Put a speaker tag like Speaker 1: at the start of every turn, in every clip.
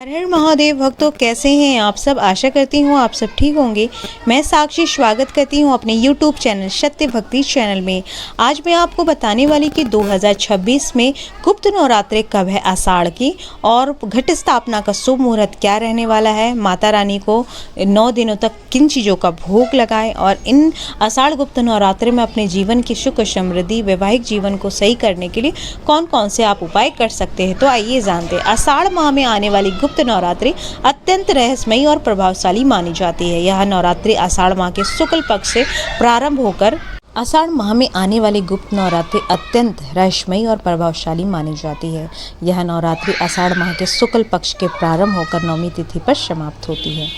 Speaker 1: हर हर महादेव भक्तों, कैसे हैं आप सब। आशा करती हूँ आप सब ठीक होंगे। मैं साक्षी स्वागत करती हूँ अपने YouTube चैनल सत्य भक्ति चैनल में। आज मैं आपको बताने वाली कि 2026 में गुप्त नवरात्रि कब है आषाढ़ की, और घट स्थापना का शुभ मुहूर्त क्या रहने वाला है। माता रानी को 9 दिनों तक किन चीज़ों का भोग लगाएं, और इन आषाढ़ गुप्त नवरात्रि में अपने जीवन की सुख समृद्धि, वैवाहिक जीवन को सही करने के लिए कौन कौन से आप उपाय कर सकते हैं। तो आइए जानते हैं। आषाढ़ माह में आने वाली गुप्त नवरात्रि अत्यंत रहस्यमयी और प्रभावशाली मानी जाती है। यह नवरात्रि आषाढ़ माह के शुक्ल पक्ष से प्रारंभ होकर आषाढ़ माह में आने वाली गुप्त नवरात्रि अत्यंत रहस्यमयी और प्रभावशाली मानी जाती है। यह नवरात्रि आषाढ़ माह के शुक्ल पक्ष के प्रारंभ होकर नवमी तिथि पर समाप्त होती है।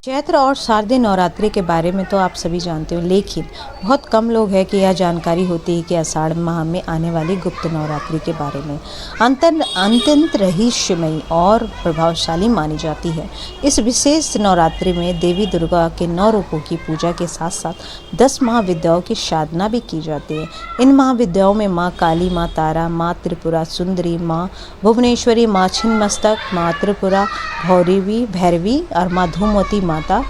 Speaker 1: चैत्र और शारदीय नवरात्रि के बारे में तो आप सभी जानते हो, लेकिन बहुत कम लोग हैं कि यह जानकारी होती है कि आषाढ़ माह में आने वाली गुप्त नवरात्रि के बारे में अत्यंत रहस्यमयी और प्रभावशाली मानी जाती है। इस विशेष नवरात्रि में देवी दुर्गा के 9 रूपों की पूजा के साथ साथ 10 महाविद्याओं की साधना भी की जाती है। इन महाविद्याओं में माँ काली, माँ तारा, माँ त्रिपुरा सुंदरी, माँ भुवनेश्वरी, माँ छिन्नमस्तक, माँ त्रिपुरा भैरवी और माँ धूमवती माता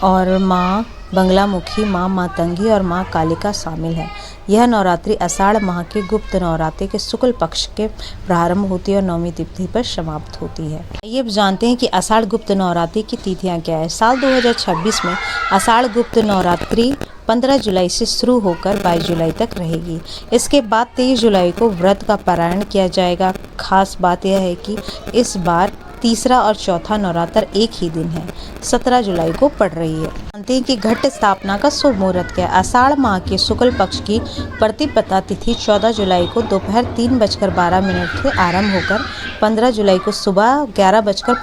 Speaker 1: और माँ बंगलामुखी, माँ मातंगी और माँ कालिका शामिल है। यह नवरात्रि आषाढ़ माह के गुप्त नवरात्रि के शुक्ल पक्ष के प्रारंभ होती है और नवमी तिथि पर समाप्त होती है। ये अब जानते हैं कि आषाढ़ गुप्त नवरात्रि की तिथियां क्या है। साल 2026 में आषाढ़ गुप्त नवरात्रि 15 जुलाई से शुरू होकर 22 जुलाई तक रहेगी। इसके बाद 23 जुलाई को व्रत का पारायण किया जाएगा। खास बात यह है कि इस बार तीसरा और चौथा नवरात्र एक ही दिन है, 17 जुलाई को पड़ रही है। जानते हैं कि घट स्थापना का शुभ मुहूर्त क्या है। आषाढ़ माह के शुक्ल पक्ष की प्रतिपदा तिथि 14 जुलाई को दोपहर 3:12 से आरंभ होकर 15 जुलाई को सुबह 11:50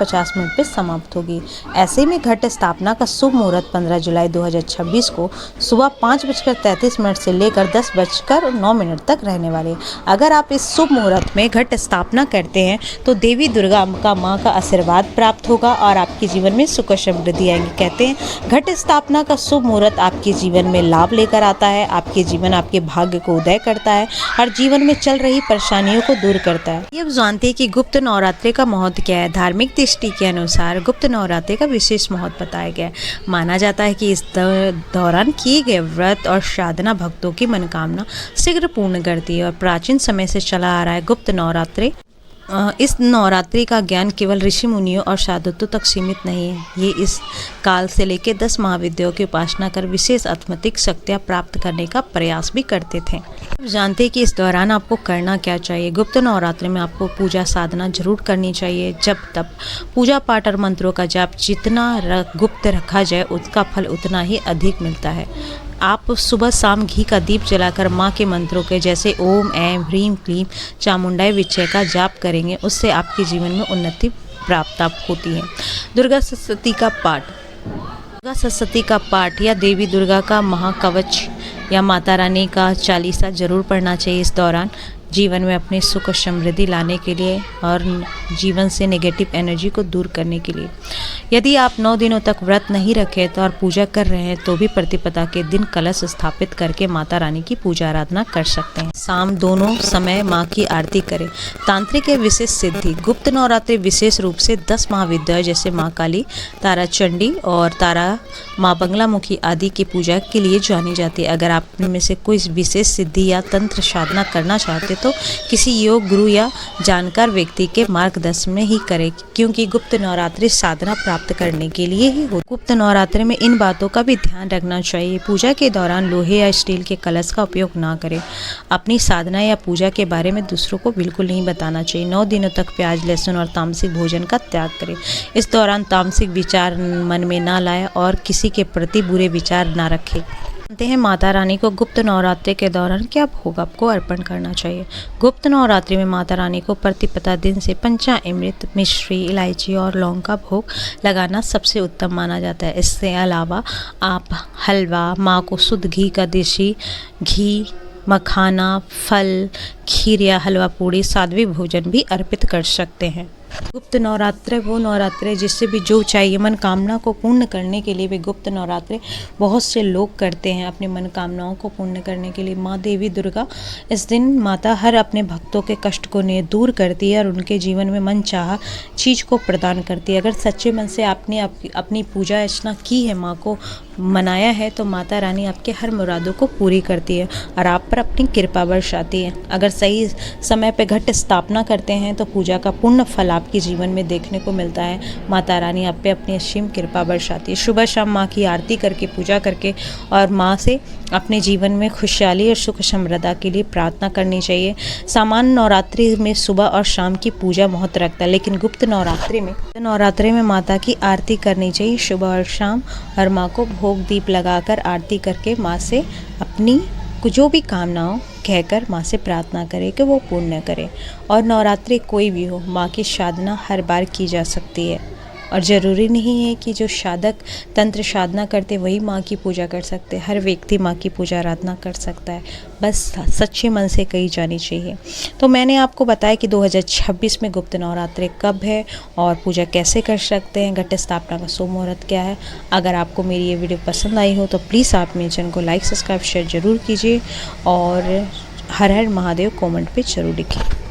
Speaker 1: पर समाप्त होगी। ऐसे में घट स्थापना का शुभ मुहूर्त 15 जुलाई 2026 को सुबह 5:33 से लेकर 10:09 तक रहने वाले। अगर आप इस शुभ मुहूर्त में घट स्थापना करते हैं तो देवी दुर्गा का माँ का आशीर्वाद प्राप्त होगा और आपके जीवन में सुख समृद्धि आएंगी। कहते हैं घट स्थापना का शुभ मुहूर्त आपके जीवन में लाभ लेकर आता है, आपके भाग्य को उदय करता है और जीवन में चल रही परेशानियों को दूर करता है। ये जानते हैं कि गुप्त नवरात्रि का महत्व क्या है। धार्मिक दृष्टि के अनुसार गुप्त नवरात्रि का विशेष महत्व बताया गया है। माना जाता है कि इस दौरान किए गए व्रत और साधना भक्तों की मनोकामना शीघ्र पूर्ण करती है। और प्राचीन समय से चला आ रहा है गुप्त नवरात्रि। इस नवरात्रि का ज्ञान केवल ऋषि मुनियों और साधुत्व तक सीमित नहीं है। ये इस काल से लेकर 10 महाविद्याओं की उपासना कर विशेष आध्यात्मिक शक्तियाँ प्राप्त करने का प्रयास भी करते थे। आप जानते हैं कि इस दौरान आपको करना क्या चाहिए। गुप्त नवरात्रि में आपको पूजा साधना जरूर करनी चाहिए। जब तब पूजा पाठ और मंत्रों का जाप जितना गुप्त रखा जाए उसका फल उतना ही अधिक मिलता है। आप सुबह शाम घी का दीप जलाकर माँ के मंत्रों के जैसे ओम ऐं ह्रीं क्लीं चामुंडाय विजय का जाप करेंगे, उससे आपके जीवन में उन्नति प्राप्त होती है। दुर्गा सप्तशती का पाठ या देवी दुर्गा का महाकवच या माता रानी का चालीसा जरूर पढ़ना चाहिए। इस दौरान जीवन में अपने सुख और समृद्धि लाने के लिए और जीवन से नेगेटिव एनर्जी को दूर करने के लिए। यदि आप 9 दिनों तक व्रत नहीं रखे तो और पूजा कर रहे हैं तो भी प्रतिपदा के दिन कलश स्थापित करके माता रानी की पूजा आराधना कर सकते हैं। शाम दोनों समय माँ की आरती करें। तांत्रिक के विशेष सिद्धि। गुप्त नवरात्रि विशेष रूप से 10 महाविद्याएं जैसे माँ काली, तारा चंडी और तारा माँ बंगलामुखी आदि की पूजा के लिए जानी जाती है। अगर आप में से कोई विशेष सिद्धि या तंत्र साधना करना चाहते तो किसी योग गुरु या जानकार व्यक्ति के मार्गदर्शन में ही करें, क्योंकि गुप्त नवरात्रि साधना प्राप्त करने के लिए ही हो। गुप्त नवरात्रि में इन बातों का भी ध्यान रखना चाहिए। पूजा के दौरान लोहे या स्टील के कलश का उपयोग ना करें। अपनी साधना या पूजा के बारे में दूसरों को बिल्कुल नहीं बताना चाहिए। 9 दिनों तक प्याज, लहसुन और तामसिक भोजन का त्याग करें। इस दौरान तामसिक विचार मन में ना लाएं और किसी के प्रति बुरे विचार ना रखें। जानते हैं माता रानी को गुप्त नवरात्रि के दौरान क्या भोग आपको अर्पण करना चाहिए। गुप्त नवरात्रि में माता रानी को प्रतिपदा दिन से पंचामृत, मिश्री, इलायची और लौंग का भोग लगाना सबसे उत्तम माना जाता है। इसके अलावा आप हलवा, माँ को शुद्ध घी का देसी घी, मखाना, फल, खीर या हलवा पूड़ी, साध्वी भोजन भी अर्पित कर सकते हैं। गुप्त नवरात्रे वो नवरात्रे जिससे भी जो चाहिए मनोकामना को पूर्ण करने के लिए भी गुप्त नवरात्रे बहुत से लोग करते हैं। अपनी मनोकामनाओं को पूर्ण करने के लिए माँ देवी दुर्गा इस दिन माता हर अपने भक्तों के कष्ट को दूर करती है और उनके जीवन में मन चाहा चीज़ को प्रदान करती है। अगर सच्चे मन से आपने अपनी पूजा अर्चना की है, माँ को मनाया है, तो माता रानी आपके हर मुरादों को पूरी करती है और आप पर अपनी कृपा बरसाती है। अगर सही समय पे घट स्थापना करते हैं तो पूजा का पूर्ण फल आपके जीवन में देखने को मिलता है। माता रानी आप पे अपनी असीम कृपा बरसाती है। सुबह शाम माँ की आरती करके, पूजा करके और माँ से अपने जीवन में खुशहाली और सुख समृद्धि के लिए प्रार्थना करनी चाहिए। सामान्य नवरात्रि में सुबह और शाम की पूजा महत्व रखता है, लेकिन गुप्त नवरात्रि में माता की आरती करनी चाहिए सुबह और शाम, और माँ को भोग दीप लगाकर आरती करके माँ से अपनी जो भी कामनाओं कहकर माँ से प्रार्थना करें कि वो पूर्ण करे। और नवरात्रि कोई भी हो, माँ की साधना हर बार की जा सकती है और ज़रूरी नहीं है कि जो साधक तंत्र साधना करते वही माँ की पूजा कर सकते हैं। हर व्यक्ति माँ की पूजा आराधना कर सकता है, बस सच्चे मन से कही जानी चाहिए। तो मैंने आपको बताया कि 2026 में गुप्त नवरात्रि कब है और पूजा कैसे कर सकते हैं, घट स्थापना का शुभ मुहूर्त क्या है। अगर आपको मेरी ये वीडियो पसंद आई हो तो प्लीज़ आप मेरे चैनल को लाइक, सब्सक्राइब, शेयर ज़रूर कीजिए और हर हर महादेव कमेंट पे ज़रूर लिखिए।